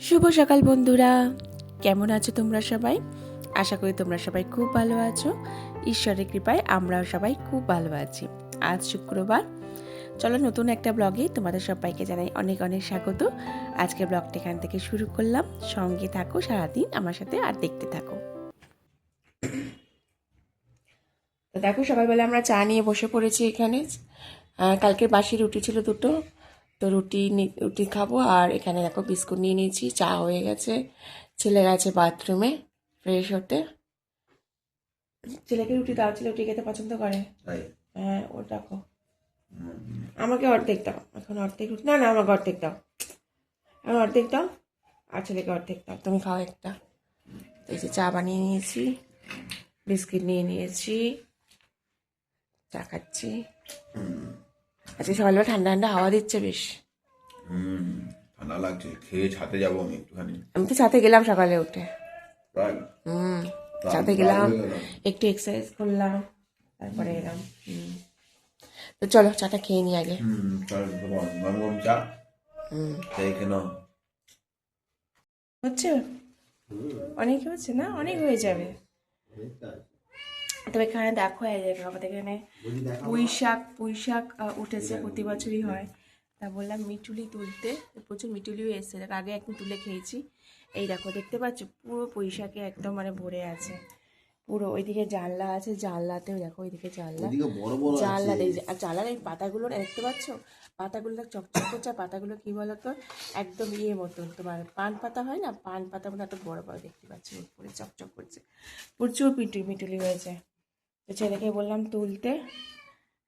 শুভ সকাল বন্ধুরা, কেমন আছো তোমরা সবাই? আশা করি তোমরা সবাই খুব ভালো আছো। ঈশ্বরের কৃপায় আমরাও সবাই খুব ভালো আছি। আজ শুক্রবার, চলো নতুন একটা ব্লগে তোমাদের সবাইকে জানাই অনেক অনেক স্বাগত। আজকে ব্লগটা এখান থেকে শুরু করলাম। সঙ্গে থাকো সারাদিন আমার সাথে আর দেখতে থাকো। তো দেখো সকালবেলা আমরা চা নিয়ে বসে পড়েছি এখানে। কালকের বাসি রুটি ছিল দুটো, তো রুটি খাবো। আর এখানে দেখো বিস্কুট নিয়ে নিয়েছি, চা হয়ে গেছে। ছেলে গেছে বাথরুমে ফ্রেশ হতে। ছেলেকে রুটি দাও, ছেলে রুটি খেতে পছন্দ করে। হ্যাঁ, ও দেখো আমাকে অর্ধেক দাও, এখন অর্ধেক রুটি না, আমাকে অর্ধেক দাও, আমার অর্ধেক দাও, আর ছেলেকে অর্ধেক দাও, তুমি খাও একটা। এই যে চা বানিয়ে নিয়েছি, বিস্কিট নিয়ে নিয়েছি, চা খাচ্ছি। আজকে সকালবেলা ঠান্ডা ঠান্ডা হাওয়া দিচ্ছে বেশ। ঠান্ডা লাগছে, খেয়ে ছাদে যাবো আমি একটুখানি। আমি তো ছাদে গেলাম সকালে উঠে। প্রায় ছাদে গেলাম, একটু এক্সারসাইজ করলাম, তারপরে এলাম। তো চলো চাটা খেয়ে নি আগে। গরম গরম চা খেয়ে কেন হচ্ছে অনেক হচ্ছে না, অনেক হয়ে যাবে। তবে এখানে দেখো আমাদের এখানে পুঁই শাক উঠেছে, প্রতি বছরই হয়। তা বললাম মিটুলি তুলতে, প্রচুর মিটুলিও এসছে। দেখো আগে একদিন তুলে খেয়েছি। এই দেখো দেখতে পাচ্ছ, পুরো পুঁই শাকে একদম মানে ভরে আছে পুরো। ওইদিকে জানলা আছে, জানলাতেও দেখো, ওইদিকে জানলা দেখছি। আর জানলার এই পাতাগুলো দেখতে পাচ্ছ, পাতাগুলো চকচক করছে। পাতাগুলো কি বলতো, একদম ইয়ে মতন, তোমার পান পাতা হয় না, পান পাতা মতো এত বড় বড় দেখতে পাচ্ছি, উপরে চকচক করছে। প্রচুর মিটুলি হয়েছে। তো ছেলেকে বললাম তুলতে,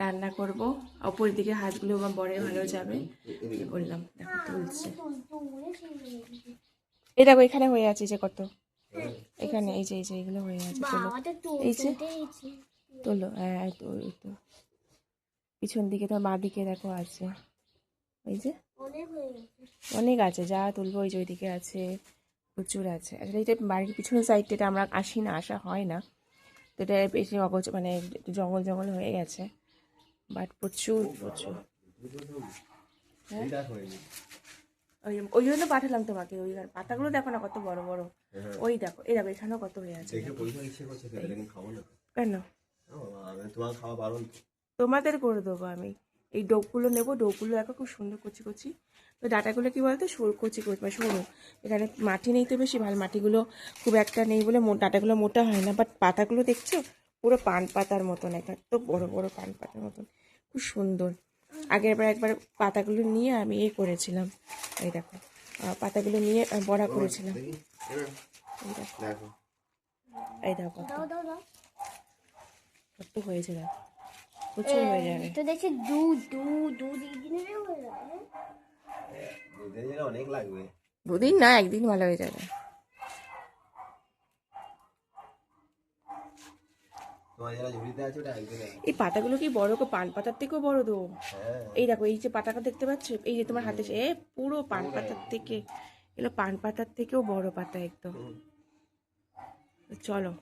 রান্না করব। অপর দিকে হাতগুলো বা বড়ে ভালো যাবে বললাম। দেখো তুলছে, এই দেখো এখানে হয়ে আছে যে কত, এখানে এই যে এগুলো হয়ে আছে। এই যে তোলো, হ্যাঁ তো এই তো পিছন দিকে, তোমার বাঁ দিকে দেখো আছে, ওই যে অনেক আছে। যা তুলবো ওই যে ওইদিকে আছে, প্রচুর আছে। আসলে এটা বাড়ির পিছনের সাইডটা, এটা আমরা আসি না, আসা হয় না, তো এটা বেশি মানে একটু জঙ্গল জঙ্গল হয়ে গেছে, বাট প্রচুর প্রচুর। হ্যাঁ ওই জন্য পাঠালাম তোমাকে। ওই পাতাগুলো দেখো না কত বড় বড়, ওই দেখো, এই দেখো এখানেও কত হয়ে আছে। কেন তোমাদের করে দেবো আমি। এই ডোকগুলো নেবো, ডোকগুলো দেখো খুব সুন্দর কচি কচি। তো ডাটাগুলো কি বলতো, কচি কচি মানে সরু। এখানে মাটি নেই তো বেশি, ভালো মাটিগুলো খুব একটা নেই বলে ডাটাগুলো মোটা হয় না। বাট পাতাগুলো দেখছো পুরো পান পাতার মতন, এত বড় বড় পান পাতার মতন, খুব সুন্দর। আগের বার একবার পাতাগুলো নিয়ে আমি এই করেছিলাম, এই দেখো পাতাগুলো নিয়ে বড়া করেছিলাম। এই দেখো কত হয়েছে, দেখো প্রচুর হয়ে যাবে। তো দেখছি দুধ অনেক লাগবে। দুদিন না, একদিন ভালো হয়ে যাবে। এই পাতাগুলো কি বড়, পান পাতার থেকেও বড় তো। এই দেখো এই যে পাতাটা দেখতে পাচ্ছ, এই যে তোমার হাতে, পুরো পান পাতার থেকে, এগুলো পান পাতার থেকেও বড় পাতা একদম। চলো,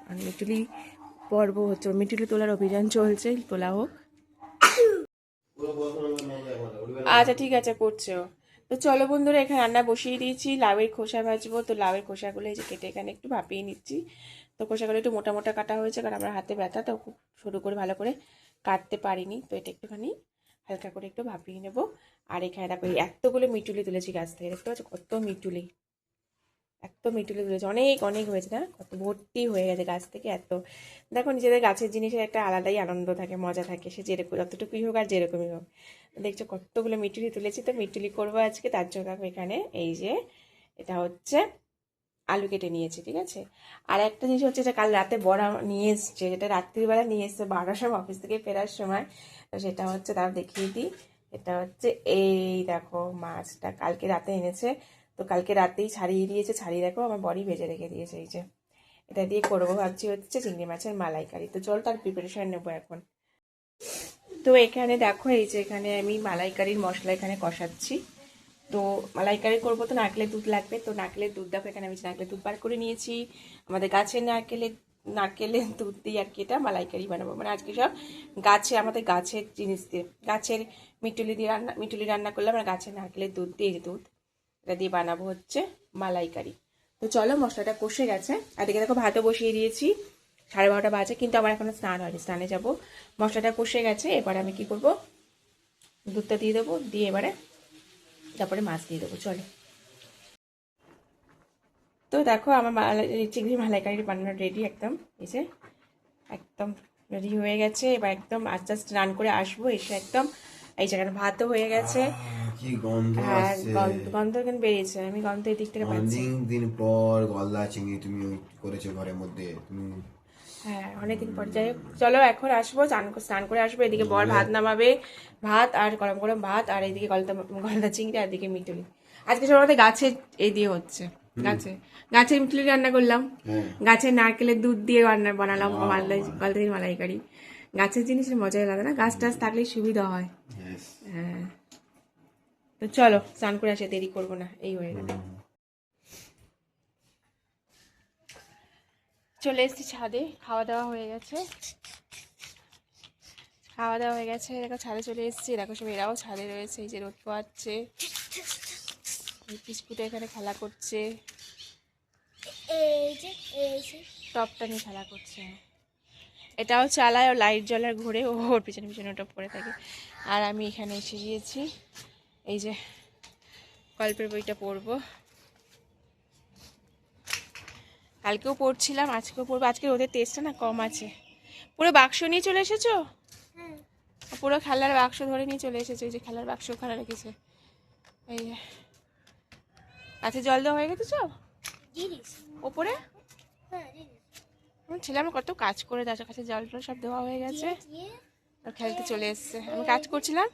আর মিটুলি পর্ব হচ্ছে, মিটুলি তোলার অভিযান চলছে, তোলা হোক। আচ্ছা ঠিক আছে, করছো। তো চলো বন্ধুরা, এখানে রান্না বসিয়ে দিয়েছি, লাউয়ের খোসা ভাজবো। তো লাউয়ের খোসাগুলো এই যে কেটে এখানে একটু ভাপিয়ে নিচ্ছি। তো খোসাগুলো একটু মোটা মোটা কাটা হয়েছে, কারণ আমার হাতে ব্যথা, তো খুব সরু করে ভালো করে কাটতে পারিনি। তো এটা একটুখানি হালকা করে একটু ভাপিয়ে নেবো। আর এখানে দেখো এতগুলো মিটুলি তুলেছি গাছ থেকে, দেখতে পাচ্ছ কত মিটুলি, এত মিটুলি তুলেছে, অনেক অনেক হয়েছে না, কত ভর্তি হয়ে গেছে গাছ থেকে এত। দেখো নিজেদের গাছের জিনিসের একটা আলাদাই আনন্দ থাকে, মজা থাকে, সে যেরকম যতটুকুই হোক আর যেরকমই হোক। দেখছো কতগুলো মিটুলি তুলেছি। তো মিটুলি করবো আজকে, তার জন্য দেখো এখানে এই যে এটা হচ্ছে আলু কেটে নিয়েছি, ঠিক আছে। আর একটা জিনিস হচ্ছে যে কাল রাতে বড়া নিয়ে এসছে, যেটা রাত্রিবেলা নিয়ে এসছে 12টার সময় অফিস থেকে ফেরার সময়। তো সেটা হচ্ছে, তার দেখিয়ে দিই, এটা হচ্ছে এই দেখো মাছটা কালকে রাতে এনেছে। তো কালকে রাতেই ছাড়িয়ে দিয়েছে, ছাড়িয়ে দেখো আমার বড়ি ভেজে রেখে দিয়েছে। এই যে এটা দিয়ে করবো ভাবছি হচ্ছে চিংড়ি মাছের মালাইকারি। তো চল তার প্রিপারেশন নেবো এখন। তো এখানে দেখো এই যে এখানে আমি মালাইকারির মশলা এখানে কষাচ্ছি। তো মালাইকারি করবো, তো নারকেলের দুধ লাগবে। তো নারকেলের দুধ দেখো এখানে আমি নারকেলের দুধ বার করে নিয়েছি। আমাদের গাছের নারকেলের দুধ দিয়ে আর কি এটা মালাইকারি বানাবো। মানে আজকে সব আমাদের গাছের জিনিস দিয়ে, গাছের মিটুলি রান্না করলাম। আর গাছের নারকেলের দুধ দিয়ে, দুধ এটা দিয়ে বানাবো হচ্ছে মালাইকারি। তো চলো, মশলাটা কষে গেছে, আর এদিকে দেখো ভাতও বসিয়ে দিয়েছি। 12:30 বাজে, কিন্তু আমার এখনো স্নান হয়নি, স্নানে যাব। মশলাটা কষে গেছে, এবার আমি কি করব, দুধটা দিয়ে দেবো, দিয়ে এবারে তারপরে মাছ দিয়ে দেবো। চলো, তো দেখো আমার চিংড়ি মালাইকারি বানানো রেডি একদম। এই যে একদম রেডি হয়ে গেছে। এবার একদম আস্তে আস্তে স্নান করে আসবো, এসে একদম এই জায়গাটা ভাতও হয়ে গেছে। কি গন্ধ হ্যাঁ, আসছে! গন্ধ কিন্তু বেরিয়েছে, আমি গন্ধ এই দিক থেকে পাচ্ছি। অনেক দিন পর গলদা চিংড়ি তুমি করেছো ঘরের মধ্যে তুমি। হ্যাঁ, অনেকদিন পর। যাই হোক, চলো এখন আসবো, স্নান করে আসবো। এদিকে বর ভাত নামাবে, ভাত আর গরম গরম ভাত, আর এইদিকে গলদা চিংড়ি, আর এদিকে মিটুলি। আজকে সব আমাদের গাছে এই দিয়ে হচ্ছে, গাছের মিটুলি রান্না করলাম। হ্যাঁ, গাছের নারকেলের দুধ দিয়ে রান্না বানালাম গলদা চিংড়ি মালাইকারি। গাছের জিনিসের মজাই আলাদা না, গাছ টাছ থাকলে সুবিধা হয়। yes. হ্যাঁ, তো চলো স্নান করে আসে, দেরি করবো না, এই হয়ে গেল। চলে এসেছি ছাদে, খাওয়া দাওয়া হয়ে গেছে। দেখো ছাদে চলে এসেছি, দেখো সব এরাও ছাদে রয়েছে, এই যে রোদ পোয়াচ্ছে, বিস্কুটে এখানে খেলা করছে, এই যে টপটা নিয়ে খেলা করছে। এটাও চালায়, ও লাইট জ্বলার ঘুরে, ও ওর পিছনে পিছনে ওটা পড়ে থাকে। আর আমি এখানে এসে গিয়েছি, এই যে গল্পের বইটা পড়বো। কালকেও পড়ছিলাম, আজকেও পড়বো। আজকে রোদের তেজটা না কম আছে। পুরো বাক্স নিয়ে চলে এসেছো? পুরো খেলার বাক্স ধরে নিয়ে চলে এসেছে, ওই যে খেলার বাক্স ওখানে রেখেছে। এই যে কাছে জল দেওয়া হয়ে গেছে সব জিনিস ওপরে। হ্যাঁ জিনিস আমার ছেলে আমার কত কাজ করে দেয়, কাছে জল টল সব দেওয়া হয়ে গেছে, দিয়ে আর খেলতে চলে এসছে। আমি কাজ করছিলাম,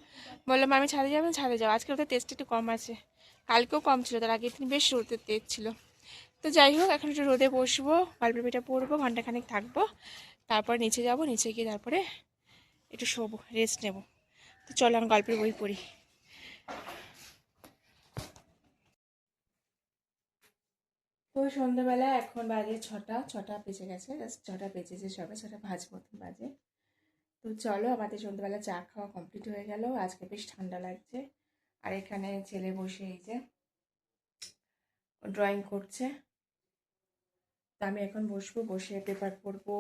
বললাম আমি ছাদে যাবো, ছাদে যাবো। আজকে ওদের তেজটা একটু কম আছে, কালকেও কম ছিল, তার আগের দিন বেশ রোদের তেজ ছিল। তো যাই হোক, এখন একটু রোদে বসবো, গল্পের বইটা পড়বো, ঘন্টাখানেক থাকবো, তারপর নিচে যাব, নিচে গিয়ে তারপরে একটু শোবো, রেস্ট নেবো। তো চলো আমি গল্পের বই পড়ি। তো সন্ধ্যাবেলা এখন বাজে 6টা বেজে গেছে, জাস্ট 6টা বেজেছে, সবে 6টা 5 মতন বাজে। তো চলো, আমাদের সন্ধ্যাবেলা চা খাওয়া কমপ্লিট হয়ে গেল। আজকে বেশ ঠান্ডা লাগছে, আর এখানে ছেলে বসে এই যে ড্রয়িং করছে। তো আমি এখন বসবো, বসে পেপার পড়বো,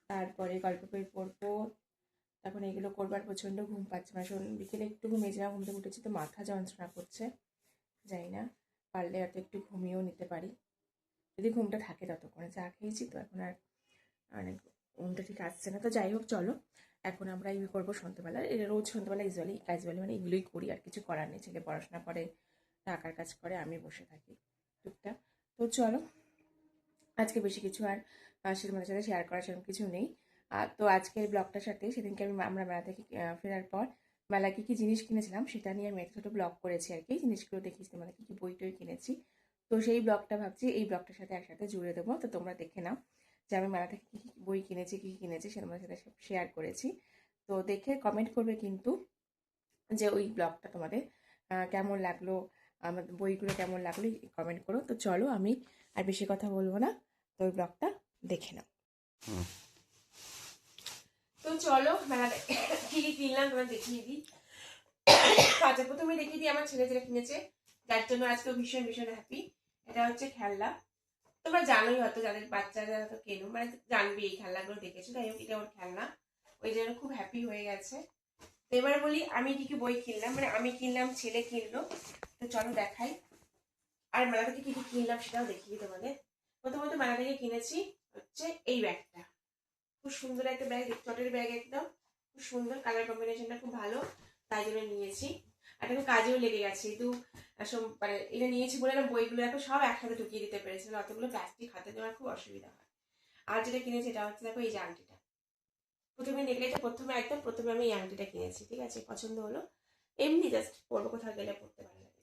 তারপরে গল্প বই পড়বো, তখন এগুলো করবার প্রচণ্ড ঘুম পাচ্ছে। মানে বিকেলে একটু ঘুমিয়েছিলাম, ঘুম থেকে উঠেছি তো মাথা যন্ত্রণা করছে, জানি না, পারলে হয়তো একটু ঘুমিয়েও নিতে পারি, যদি ঘুমটা থাকে ততক্ষণে। চা খেয়েছি তো এখন আর মানে ঘুমটা ঠিক আসছে না। তো যাই হোক, চলো এখন আমরা ইয়ে করবো সন্ধ্যাবেলা। রোজ সন্ধ্যাবেলা কাজবালি মানে এগুলোই করি, আর কিছু করার নেই। ছেলে পড়াশোনা করে, টাকার কাজ করে, আমি বসে থাকি টুকটাক। তো চলো, আজকে বেশি কিছু আর তোমাদের সাথে শেয়ার করার সেরকম কিছু নেই। তো আজকের ব্লগটার সাথে সেদিনকে আমরা মেলা থেকে ফেরার পর মেলায় কী কী জিনিস কিনেছিলাম সেটা নিয়ে আমি একটা ছোটো ব্লগ করেছি আর কি। জিনিসগুলো দেখিয়েছি তোমাদের, কী কী বই টই কিনেছি। তো সেই ব্লগটা ভাবছি এই ব্লগটার সাথে একসাথে জুড়ে দেবো। তো তোমরা দেখে নাও যে আমি মেলা থেকে কী কী বই কিনেছি, কী কী কিনেছি সে তোমাদের সাথে শেয়ার করেছি। তো দেখে কমেন্ট করবে কিন্তু যে ওই ব্লগটা তোমাদের কেমন লাগলো, আমার বইগুলো কেমন লাগলো কমেন্ট করো। তো চলো, আমি আর বেশি কথা বলবো না, তো ওই ব্লগটা দেখে নাও। তো চলো, মেলাতে কি কি কিনলাম তোমার দেখিয়ে দিই। আচ্ছা, প্রথমে দেখিয়ে দিই আমার ছেলে যেটা কিনেছে, যার জন্য আজকে ভীষণ ভীষণ হ্যাপি। এটা হচ্ছে খেলনা। তোমরা জানোই হয়তো, যাদের বাচ্চারা হয়তো কেনো, মানে জানবে এই খেলনাগুলো দেখেছো। যাই হোক, এটা ওর খেলনা, ওই জন্য খুব হ্যাপি হয়ে গেছে। তো এবারে বলি আমি কি কি বই কিনলাম, মানে আমি কিনলাম, ছেলে কিনলো। তো চলো দেখাই, আর মেলা থেকে কি কি কিনলাম সেটাও দেখিয়ে তোমাদের। প্রথমত মেলা থেকে কিনেছি হচ্ছে এই ব্যাগটা, খুব সুন্দর একটা ব্যাগ, চটের ব্যাগ একদম, খুব সুন্দর, কালার কম্বিনেশনটা খুব ভালো, তাই জন্য নিয়েছি। আর এটা কাজেও লেগে গেছে, কিন্তু মানে এটা নিয়েছি বলে না, বইগুলো এখন সব একসাথে ঢুকিয়ে দিতে পেরেছি, অতগুলো প্লাস্টিক হাতে দেওয়ার খুব অসুবিধা হয়। আর যেটা কিনেছি এটা হচ্ছে দেখো এই যে আংটিটা, প্রথমে দেখলে এটা প্রথমে আমি এই আংটিটা কিনেছি, ঠিক আছে, পছন্দ হলো, এমনি জাস্ট পরবো, কোথাও গেলে পড়তে ভালো লাগে।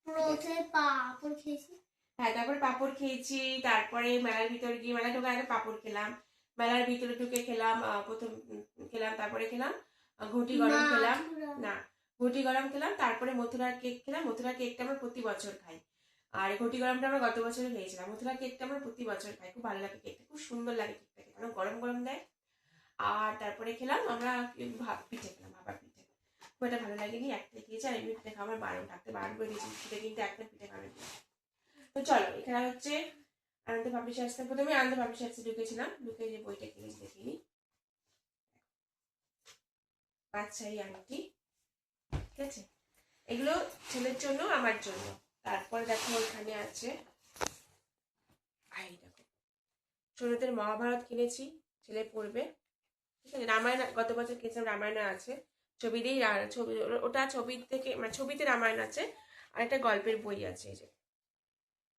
প্রথমে পাপড় খেয়েছি। হ্যাঁ, তারপরে পাপড় খেয়েছি, তারপরে মেলার ভিতরে গিয়ে, মেলা ঢোকার আগে পাপড় খেলাম, মেলার ভিতরে ঢুকে খেলাম, প্রথম খেলাম, তারপরে খেলাম ঘটি গরম খেলাম, না ঘটি গরম খেলাম, তারপরে মথুরার কেক খেলাম। মথুরার কেকটা আমরা প্রতি বছর খাই, আর ঘটি গরমটা আমরা গত বছরে খেয়েছিলাম। মথুরার কেকটা আমরা প্রতি বছর খাই, খুব ভালো লাগে কেকটা, খুব সুন্দর লাগে কেকটা খেতে, গরম গরম দেয়। আর তারপরে খেলাম আমরা পিঠে খেলাম, ভাপা পিঠে। খুব একটা ভালো লাগেনি, একটা খেয়েছে। আর এমনি পিঠে খাবার বারণ, থাকতে বারণ করে দিয়েছি পিঠে কিন্তু একটা পিঠে খাবেন না। তো চলো এখানে হচ্ছে আনন্দ পাবলিশার্স আসতে, প্রথমে আনন্দ পাবলিশার্সে ঢুকেছিলাম, ঢুকে যে বইটা কিনেছি দেখিনি, বাচ্চাই আংটি, ঠিক আছে। এগুলো ছেলের জন্য আমার জন্য। তারপরে দেখো ওখানে আছে, দেখো ছোটদের মহাভারত কিনেছি, ছেলে পড়বে, ঠিক আছে। রামায়ণ গত বছর কিনেছিলাম, রামায়ণ আছে ছবি দিয়েই, ছবি ওটা ছবি থেকে মানে ছবিতে রামায়ণ আছে, আর একটা গল্পের বই আছে, এই যে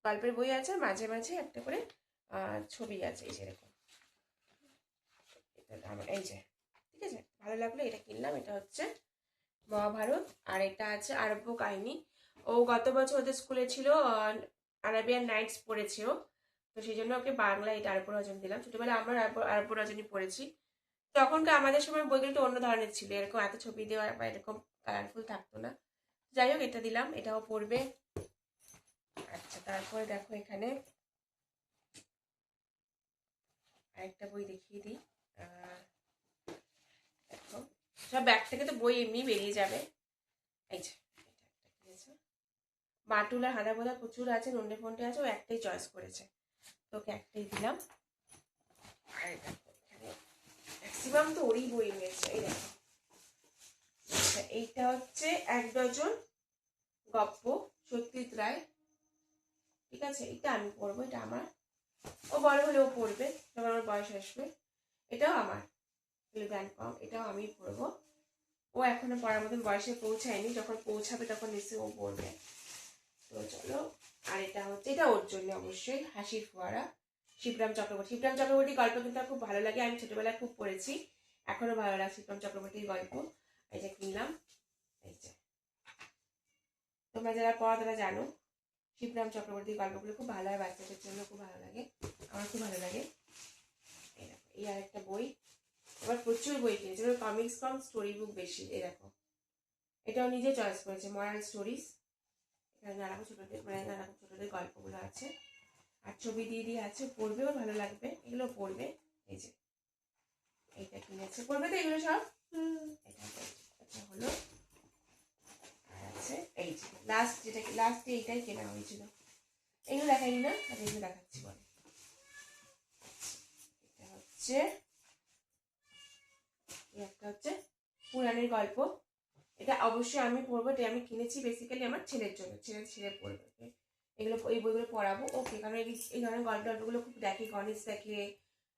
গল্পের বই আছে, মাঝে মাঝে একটা করে ছবি আছে, এই যে এরকম, এই যে, ঠিক আছে। ভালো লাগলো, এটা কিনলাম। এটা হচ্ছে মহাভারত, আর এটা আছে আরব্য কাহিনী। ও গত বছর ওদের স্কুলে ছিল আরাবিয়ান নাইটস পড়েছে ও, তো সেই জন্য ওকে বাংলা এটা আরব্য রচনী দিলাম। ছোটবেলায় আমরা আরব্য রচনী পড়েছি, তখনকার আমাদের সময় বইগুলো তো অন্য ধরনের ছিল, এরকম এত ছবি দেওয়া বা এরকম কালারফুল থাকতো না। যাই হোক এটা দিলাম, এটাও পড়বে। আচ্ছা তারপরে দেখো এখানে আরেকটা বই দেখিয়ে দিই। দেখো সব ব্যাগ থেকে তো বই এমনি বেরিয়ে যাবে। এই যে এটা একটা কিনেছে, বাটুল আর হাঁদা বোধা প্রচুর আছে, নন্ডে ফন্ডে আছে, ও একটাই চয়েস করেছে, তোকে একটাই দিলাম। আর দেখো এখানে ম্যাক্সিমাম তো ওরই বই রয়েছে, এই দেখো। আচ্ছা এইটা হচ্ছে 1 ডজন গপ্প, সত্যজিৎ রায়, ঠিক আছে। এটা আমি পড়বো, এটা আমার, ও বড় হলেও পড়বে যখন আমার বয়স আসবে। এটাও আমার, গান কম, এটাও আমি পড়বো। ও এখনো পড়ার মতন বয়সে পৌঁছায়নি, যখন পৌঁছাবে তখন নিশ্চয়ই ও পড়বে। তো চলো, আর এটা হচ্ছে, এটা ওর জন্য অবশ্যই, হাসির ফোয়ারা, শিবরাম চক্রবর্তী। শিবরাম চক্রবর্তীর গল্প কিন্তু খুব ভালো লাগে, আমি ছোটবেলায় খুব পড়েছি, এখনো ভালো লাগে শিবরাম চক্রবর্তীর গল্প। এটা কিনলাম, এই যে তোমরা যারা পড়া তারা জানো শিবরাম চক্রবর্তীর গল্পগুলো খুব ভালো হয়, বাচ্চাদের জন্য খুব ভালো লাগে, আমার খুব ভালো লাগে। এই আর একটা বই, আবার প্রচুর বই কিনেছে, কমিক্স কম, স্টোরি বুক বেশি। এই দেখো এটাও নিজে চয়েস করেছে, মরাল স্টোরিজ, এখানে নানা ছোটদের মানে নানা ছোটদের গল্পগুলো আছে, আর ছবি দিয়ে দিয়ে আছে, পড়বেও ভালো লাগবে, এগুলো পড়বে। এই যে এইটা কিনেছে, পড়বে তো এগুলো সব। এটা হলো, আর আছে এই যে লাস্ট, যেটা লাস্টে এইটাই কেনা হয়েছিল, এগুলো দেখাইনি না, আর এগুলো দেখাচ্ছি বলে। এটা হচ্ছে, একটা হচ্ছে পুরাণের গল্প, এটা অবশ্যই আমি পড়বো, এটা আমি কিনেছি বেসিক্যালি আমার ছেলের জন্য, ছেলে পড়বে, এগুলো এই বইগুলো পড়াবো ওকে, কারণ এই ধরনের গল্পগুলো খুব দেখে, গণেশ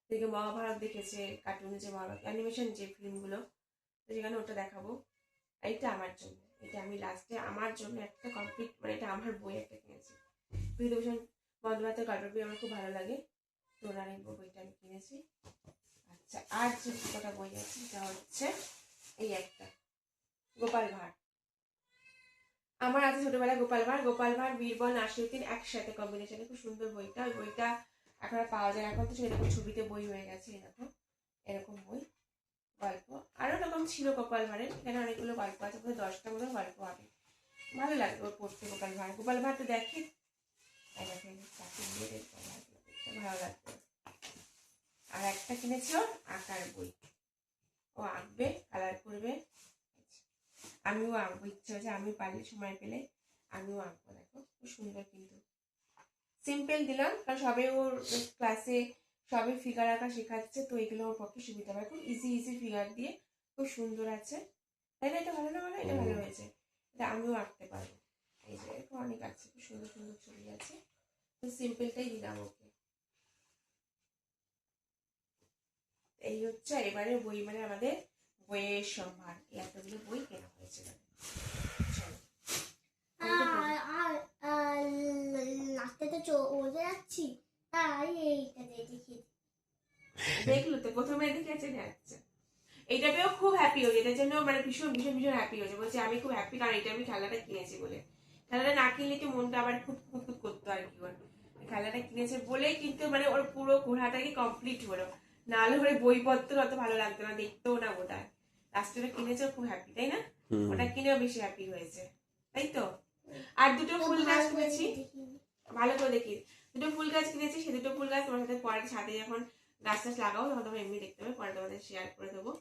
দেখে, মহাভারত দেখেছে, কার্টুনে যে মহাভারত, অ্যানিমেশন যে ফিল্মগুলো, তো সেখানে ওটা দেখাবো। এইটা আমার জন্য, এটা আমি লাস্টে আমার জন্য একটা কমপ্লিট, মানে এটা আমার বই একটা কিনেছি, বিভূতিভূষণ বন্দ্যোপাধ্যায়ের গল্পের বই আমার খুব ভালো লাগে, তো ওনার এই বইটা আমি কিনেছি। আচ্ছা আর যে কটা বই আছে সেটা হচ্ছে এই একটা গোপাল ভাঁড়, আমার আছে ছোটবেলায় গোপাল ভাঁড় বীরবল নাসিরউদ্দিন একসাথে কম্বিনেশনে, খুব সুন্দর বইটা। ওই বইটা এখন আর পাওয়া যায়, এখন তো সেরকম ছবিতে বই হয়ে গেছে, এরকম এরকম বই, গল্প আরো রকম ছিল গোপাল ভাঁড়ের, এখানে অনেকগুলো গল্প আছে, প্রায় 10টা মতো গল্প হবে, ভালো লাগবে ওর পড়তে। গোপাল ভাঁড় তো দেখে, ভালো লাগবে। আর একটা কিনেছিল আঁকার বই, ও আঁকবে, কালার করবে, আমিও আঁকবো, ইচ্ছে হচ্ছে আমি পারলে সময় পেলে আমিও আঁকবো। দেখো খুব সুন্দর, কিন্তু সিম্পল দিলাম কারণ সবে ওর ক্লাসে সবে ফিগার আঁকা শেখাচ্ছে, তো এগুলো ওর পক্ষে সুবিধা হয়, খুব ইজি ফিগার দিয়ে খুব সুন্দর আছে, তাই না? এটা ভালো না, বলো এটা ভালো হয়েছে, এটা আমিও আঁকতে পারবো। এই যে এরকম অনেক আছে, খুব সুন্দর সুন্দর ছবি আছে, তো সিম্পলটাই দিলাম ওকে। এই হচ্ছে এবারে বই, মানে আমাদের বইয়ের সম্ভার, এতগুলো বই কেনা হয়েছে। লাস্টে তো চলে যাচ্ছি, তাই এইটা দেখি, দেখলো তো প্রথমে দেখেছে, আচ্ছা এইটাতেও খুব হ্যাপি হয়েছে, এটার জন্য মানে ভীষণ ভীষণ ভীষণ হ্যাপি হয়েছে, বলছে আমি খুব হ্যাপি কারণ এটা আমি খেলাটা কিনেছি বলে। খেলাটা না কিনলে কি মনটা আবার খুব খুব করতো আর কি, ওর খেলাটা কিনেছে বলেই কিন্তু মানে ওর পুরো ঘোরাটাকে কমপ্লিট হলো, নাহলে ওর বইপত্র অত ভালো লাগতো না, দেখতেও না ওটা, লাস্টে ওটা কিনেছে, খুব হ্যাপি, তাই না? ওটা কিনেও বেশি হ্যাপি হয়েছে, তাই তো। আর দুটো ফুল গাছ কিনেছি, ভালো করে দেখি, দুটো ফুল গাছ কিনেছি, সে দুটো ফুল গাছ তোমার সাথে পরের ছাদে যখন গাছ টাছ লাগাও তখন তোমরা এমনি দেখতে হবে, পরে তোমাদের শেয়ার করে দেবো।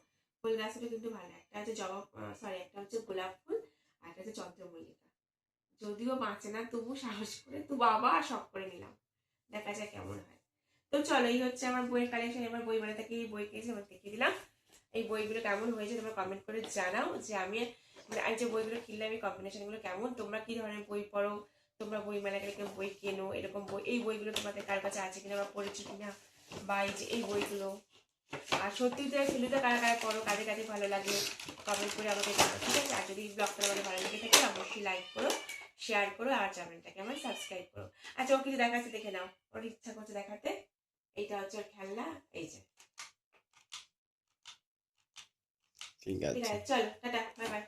ফুল গাছটা কিন্তু ভালো, একটা হচ্ছে জবা, সরি একটা হচ্ছে গোলাপ ফুল, আর একটা হচ্ছে চন্দ্রমল্লিকা। যদিও বাঁচে না তবু সাহস করে তো বাবা শখ করে নিলাম, দেখা যায় কেমন হয়। তো চলো, এই হচ্ছে আমার বইয়ের কালেকশন। এবার বই মানে থেকে এই বই কিনেছি, আমার দেখিয়ে দিলাম। এই বইগুলো কেমন হয়েছে তোমরা কমেন্ট করে জানাও, যে আমি মানে এই যে বইগুলো কিনলে আমি কম্বিনেশনগুলো কেমন, তোমরা কি ধরনের বই পড়ো, তোমরা বই মেলা গেলে কেউ বই কেনো, এরকম বই, এই বইগুলো তোমাদের কার কাছে আছে কিনা বা পড়েছো কিনা, বা এই যে এই বইগুলো। আর সত্যি তো ফিলুতে কারা কারা পড়ো, কাদের কাছে ভালো লাগে কমেন্ট করে আমাকে জানাও, ঠিক আছে? আর যদি ব্লগটা আমাদের ভালো লেগে থাকে অবশ্যই লাইক করো, শেয়ার করো, আর চ্যানেলটাকে আমার সাবস্ক্রাইব করো। আচ্ছা, ও কিছু দেখাচ্ছে দেখে নাও, ওর ইচ্ছা করছে দেখাতে। এইটা হচ্ছে ওর খেলনা, এই যে। ঠিক ঠিক আছে। আছে, চলো টাটা, বাই বাই।